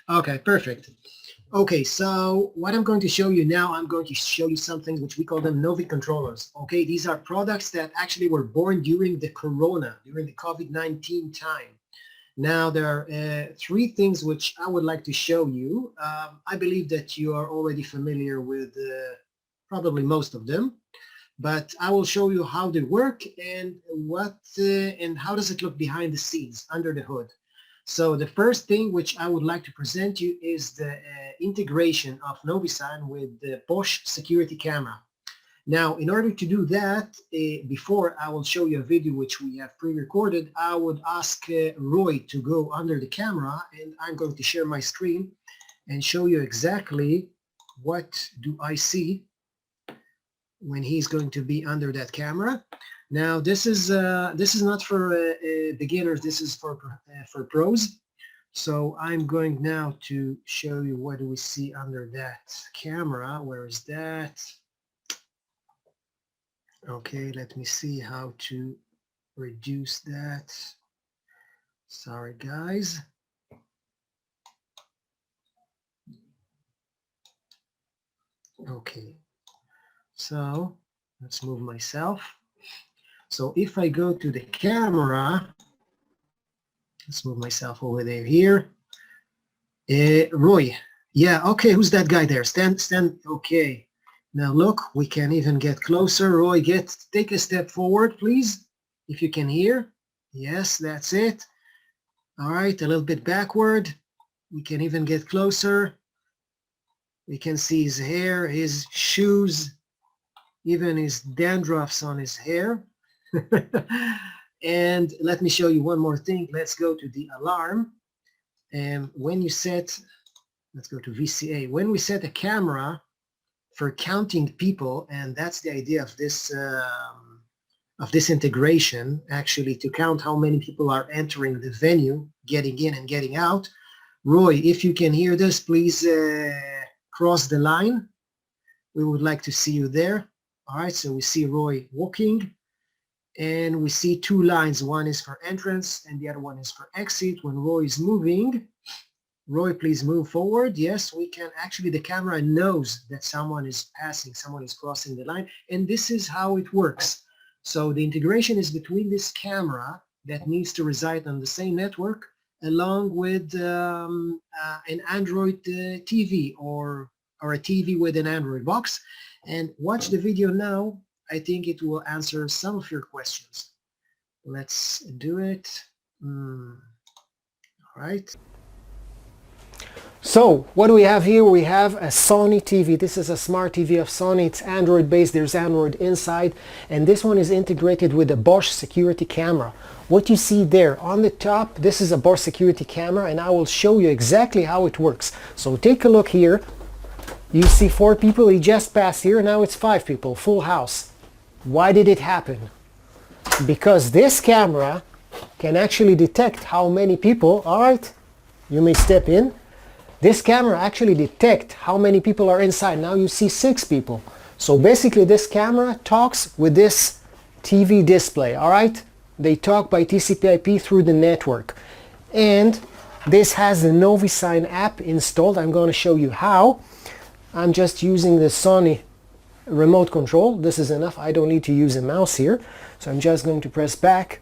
Okay, perfect. Okay, so what I'm going to show you now, I'm going to show you something which we call them Novi Controllers. Okay, these are products that actually were born during the Corona, during the COVID-19 time. Now, there are three things which I would like to show you. I believe that you are already familiar with probably most of them, but I will show you how they work and and how does it look behind the scenes, under the hood. So the first thing which I would like to present you is the integration of NoviSign with the Bosch security camera. Now, in order to do that, before I will show you a video which we have pre-recorded, I would ask Roy to go under the camera, and I'm going to share my screen and show you exactly what do I see when he's going to be under that camera. Now, this is not for beginners. This is for pros. So I'm going now to show you what do we see under that camera. Where is that? Okay, let me see how to reduce that. Sorry, guys. Okay, so let's move myself. So if I go to the camera, let's move myself over there here. Roy, yeah, okay, who's that guy there? Stand, okay. Now look, we can even get closer. Roy, take a step forward, please, if you can hear. Yes, that's it. All right, a little bit backward. We can even get closer. We can see his hair, his shoes, even his dandruffs on his hair. And let me show you one more thing. Let's go to the alarm. And when you set, let's go to VCA. When we set a camera for counting people, and that's the idea of this integration, actually, to count how many people are entering the venue, getting in and getting out. Roy, if you can hear this, please cross the line. We would like to see you there. All right, so we see Roy walking, and we see two lines. One is for entrance and the other one is for exit. When Roy is moving, Roy, please move forward. Yes, we can actually, the camera knows that someone is passing, someone is crossing the line, and this is how it works. So the integration is between this camera that needs to reside on the same network along with an Android TV or a TV with an Android box. And watch the video now. I think it will answer some of your questions. Let's do it. All right. So what do we have here? We have a Sony TV. This is a smart TV of Sony. It's Android based. There's Android inside. And this one is integrated with a Bosch security camera. What you see there on the top, this is a Bosch security camera, and I will show you exactly how it works. So take a look here. You see 4 people. He just passed here. Now it's 5 people. Full house. Why did it happen? Because this camera can actually detect how many people, all right, you may step in. This camera actually detects how many people are inside. Now you see 6 people. So basically this camera talks with this TV display, all right? They talk by TCP/IP through the network. And this has the NoviSign app installed. I'm going to show you how. I'm just using the Sony remote control. This is enough. I don't need to use a mouse here. So I'm just going to press back.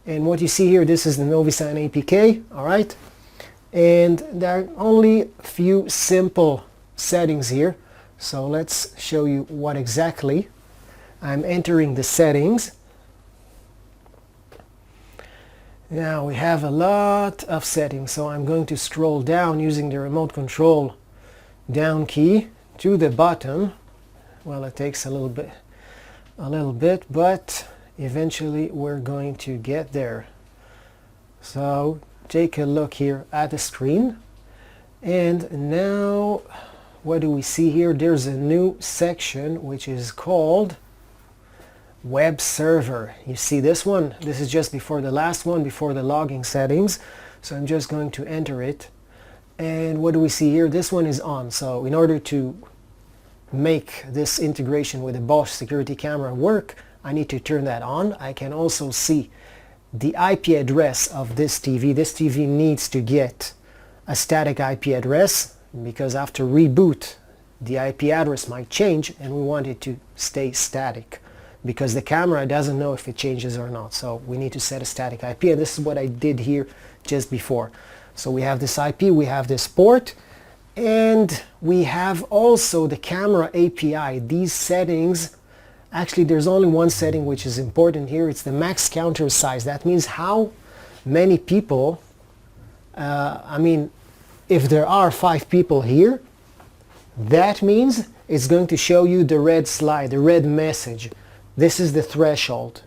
And what you see here, this is the NoviSign APK, all right? And there are only a few simple settings here. So let's show you what exactly. I'm entering the settings. Now we have a lot of settings. So I'm going to scroll down using the remote control down key to the bottom. Well, it takes a little bit, but eventually we're going to get there. So take a look here at the screen, and now what do we see here? There's a new section which is called Web Server. You see this one? This is just before the last one, before the logging settings. So I'm just going to enter it, and what do we see here? This one is on. So in order to make this integration with the Bosch security camera work, I need to turn that on. I can also see the IP address of this TV. This TV needs to get a static IP address, because after reboot the IP address might change, and we want it to stay static because the camera doesn't know if it changes or not. So we need to set a static IP, and this is what I did here just before. So we have this IP, we have this port, and we have also the camera API. These settings, actually there's only one setting which is important here. It's the max counter size. That means how many people, if there are 5 people here, that means it's going to show you the red slide, the red message. This is the threshold.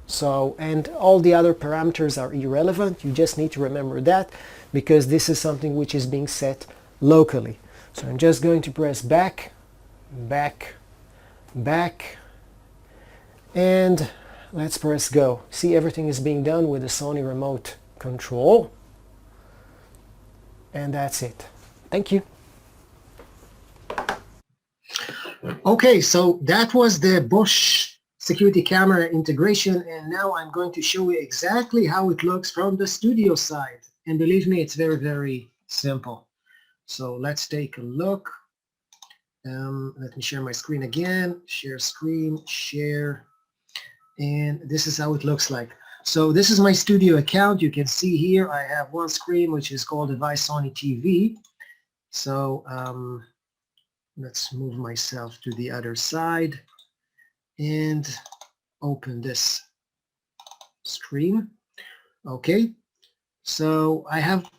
So, and all the other parameters are irrelevant. You just need to remember that, because this is something which is being set locally. So I'm just going to press back, back, back, and let's press go. See, everything is being done with the Sony remote control. And that's it. Thank you. Okay, so that was the Bosch security camera integration, and now I'm going to show you exactly how it looks from the studio side. And believe me, it's very, very simple. So let's take a look. Let me share my screen again. Share screen, share, and this is how it looks like. So this is my studio account. You can see here I have one screen which is called Device Sony TV. So let's move myself to the other side and open this screen. Okay, so I have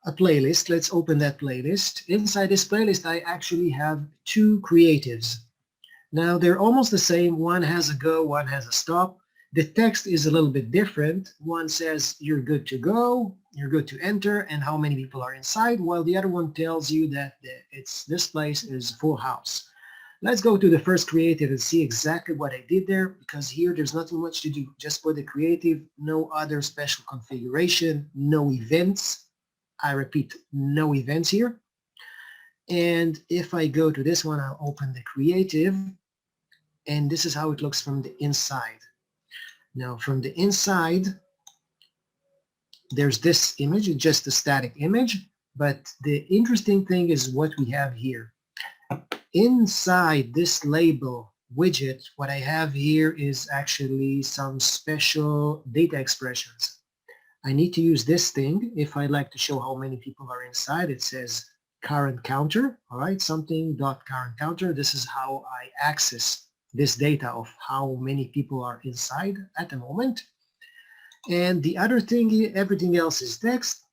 a playlist. Let's open that playlist. Inside this playlist I actually have 2 creatives. Now they're almost the same. One has a go, one has a stop. The text is a little bit different. One says you're good to go, you're good to enter, and how many people are inside, while the other one tells you that this place is full house. Let's go to the first creative and see exactly what I did there, because here there's nothing much to do. Just put the creative, no other special configuration, no events. I repeat, no events here. And if I go to this one, I'll open the creative, and this is how it looks from the inside. Now from the inside, there's this image, it's just a static image, but the interesting thing is what we have here. Inside this label widget, what I have here is actually some special data expressions. I need to use this thing if I'd like to show how many people are inside. It says current counter, all right, something dot current counter. This is how I access this data of how many people are inside at the moment. And the other thing, everything else is text.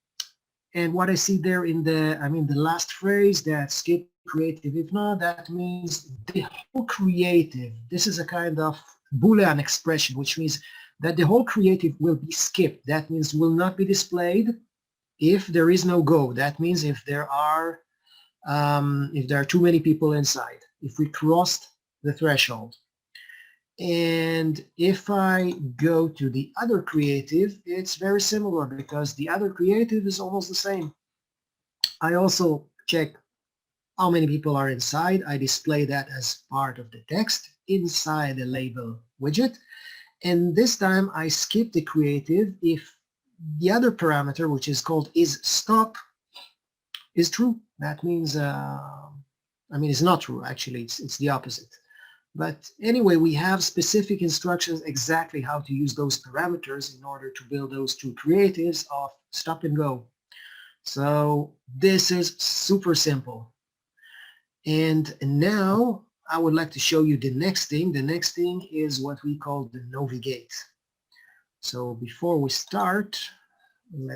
And what I see there in the last phrase, that skip creative if not, that means the whole creative. This is a kind of Boolean expression, which means that the whole creative will be skipped. That means will not be displayed if there is no go. That means if there are too many people inside, if we crossed the threshold. And if I go to the other creative, it's very similar, because the other creative is almost the same. I also check how many people are inside. I display that as part of the text inside the label widget. And this time I skip the creative if the other parameter, which is called isStop, is true. That means, it's not true, actually. It's the opposite. But anyway, we have specific instructions exactly how to use those parameters in order to build those 2 creatives of stop and go. So this is super simple. And now I would like to show you the next thing. The next thing is what we call the Navigate. So before we start,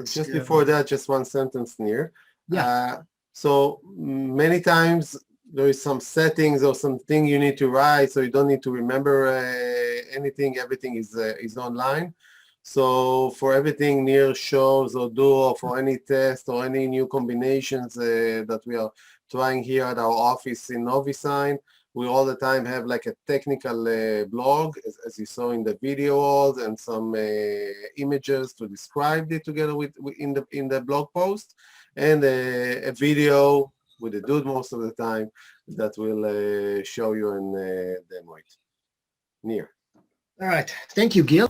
just before that, just one sentence, Nir. Yeah. So many times there is some settings or something you need to write, so you don't need to remember anything. Everything is online. So for everything Nir shows or do, or for any test or any new combinations that we are trying here at our office in NoviSign, we all the time have like a technical blog, as you saw in the videos, and some images to describe it together with in the blog post, and a video with a dude most of the time that will show you and demo it. Nir. All right. Thank you, Gil.